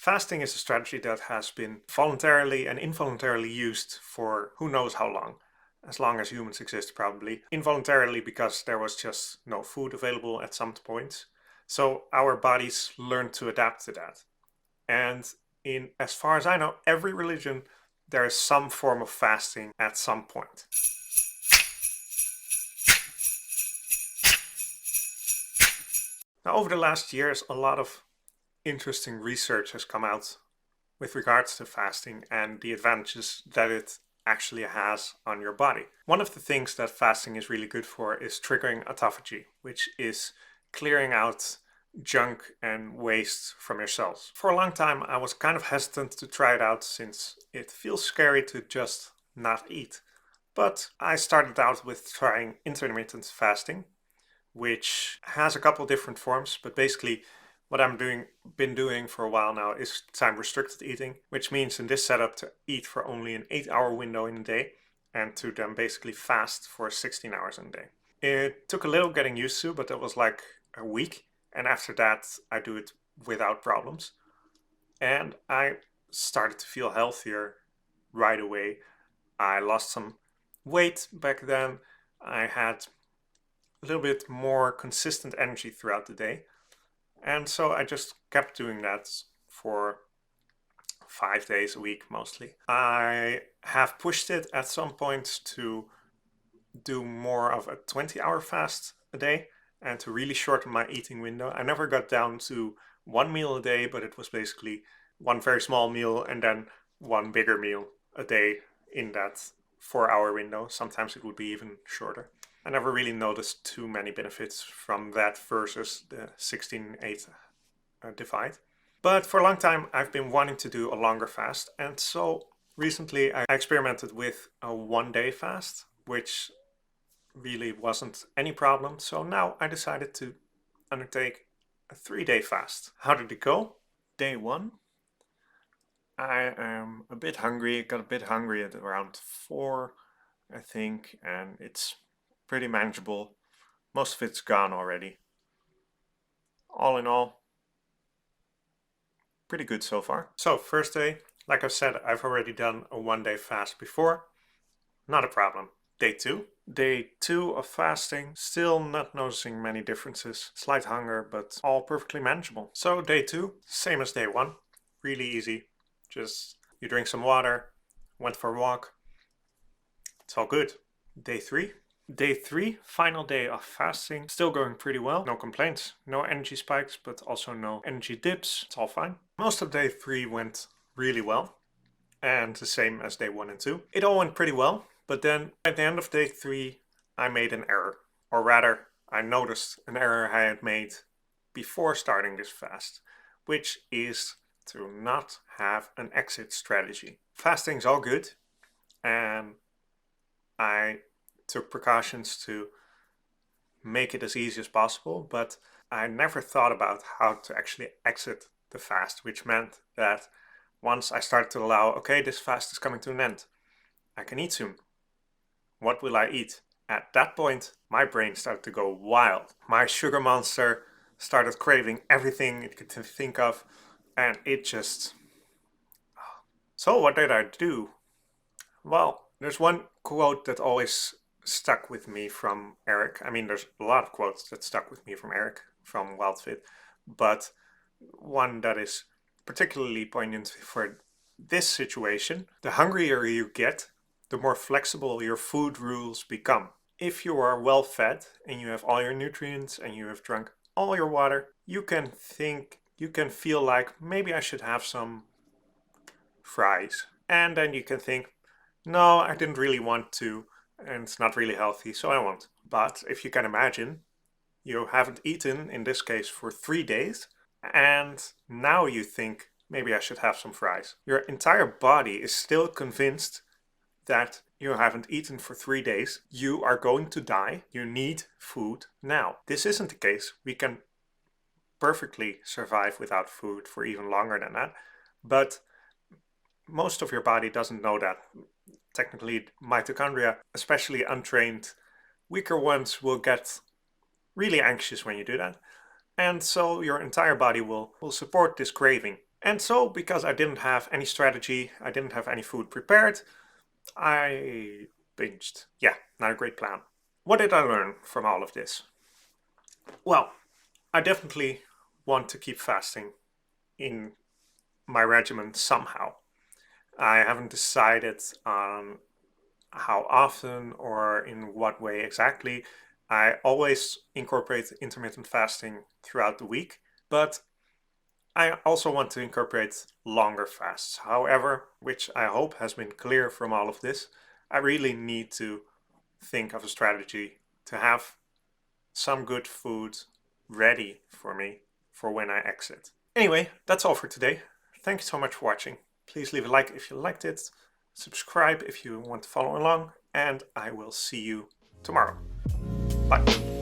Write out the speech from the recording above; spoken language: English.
Fasting is a strategy that has been voluntarily and involuntarily used for who knows how long. As long as humans exist, probably. Involuntarily because there was just no food available at some point. So our bodies learned to adapt to that. And as far as I know, every religion, there is some form of fasting at some point. Now, over the last years, a lot of interesting research has come out with regards to fasting and the advantages that it actually has on your body. One of the things that fasting is really good for is triggering autophagy, which is clearing out junk and waste from your cells. For a long time, I was kind of hesitant to try it out since it feels scary to just not eat. But I started out with trying intermittent fasting, which has a couple different forms, but basically what been doing for a while now is time restricted eating, which means in this setup to eat for only an 8-hour window in a day and to then basically fast for 16 hours in a day. It took a little getting used to, but it was like a week. And after that, I do it without problems. And I started to feel healthier right away. I lost some weight back then. I had a little bit more consistent energy throughout the day. And so I just kept doing that for 5 days a week mostly. I have pushed it at some point to do more of a 20-hour fast a day and to really shorten my eating window. I never got down to one meal a day, but it was basically one very small meal and then one bigger meal a day in that 4-hour window. Sometimes it would be even shorter. I never really noticed too many benefits from that versus the 16-8 divide. But for a long time, I've been wanting to do a longer fast. And so recently I experimented with a 1-day fast, which really wasn't any problem. So now I decided to undertake a 3-day fast. How did it go? Day 1. I am a bit hungry. Got a bit hungry at around 4, I think, and it's pretty manageable. Most of it's gone already. All in all, pretty good so far. So first day, like I've said, I've already done a 1-day fast before. Not a problem. Day 2. Day 2 of fasting, still not noticing many differences. Slight hunger, but all perfectly manageable. So day 2, same as day 1. Really easy. Just you drink some water, went for a walk. It's all good. Day 3. Day 3, final day of fasting, still going pretty well. No complaints, no energy spikes, but also no energy dips. It's all fine. Most of day 3 went really well, and the same as day 1 and 2. It all went pretty well, but then at the end of day 3, I made an error. Or rather, I noticed an error I had made before starting this fast, which is to not have an exit strategy. Fasting's all good, and I took precautions to make it as easy as possible, but I never thought about how to actually exit the fast, which meant that once I started to allow, okay, this fast is coming to an end, I can eat soon. What will I eat? At that point, my brain started to go wild. My sugar monster started craving everything it could think of, and it just... So what did I do? Well, there's one quote that always stuck with me from Eric. I mean, there's a lot of quotes that stuck with me from Eric from WildFit, but one that is particularly poignant for this situation: the hungrier you get, the more flexible your food rules become. If you are well fed and you have all your nutrients and you have drunk all your water, you can feel like maybe I should have some fries. And then you can think, no, I didn't really want to, and it's not really healthy, so I won't. But if you can imagine, you haven't eaten, in this case, for 3 days, and now you think, maybe I should have some fries. Your entire body is still convinced that you haven't eaten for 3 days. You are going to die. You need food now. This isn't the case. We can perfectly survive without food for even longer than that, but most of your body doesn't know that. Technically, mitochondria, especially untrained, weaker ones, will get really anxious when you do that. And so your entire body will support this craving. And so, because I didn't have any strategy, I didn't have any food prepared, I binged. Yeah, not a great plan. What did I learn from all of this? Well, I definitely want to keep fasting in my regimen somehow. I haven't decided on how often or in what way exactly. I always incorporate intermittent fasting throughout the week, but I also want to incorporate longer fasts. However, which I hope has been clear from all of this, I really need to think of a strategy to have some good food ready for me for when I exit. Anyway, that's all for today. Thank you so much for watching. Please leave a like if you liked it, subscribe if you want to follow along, and I will see you tomorrow. Bye.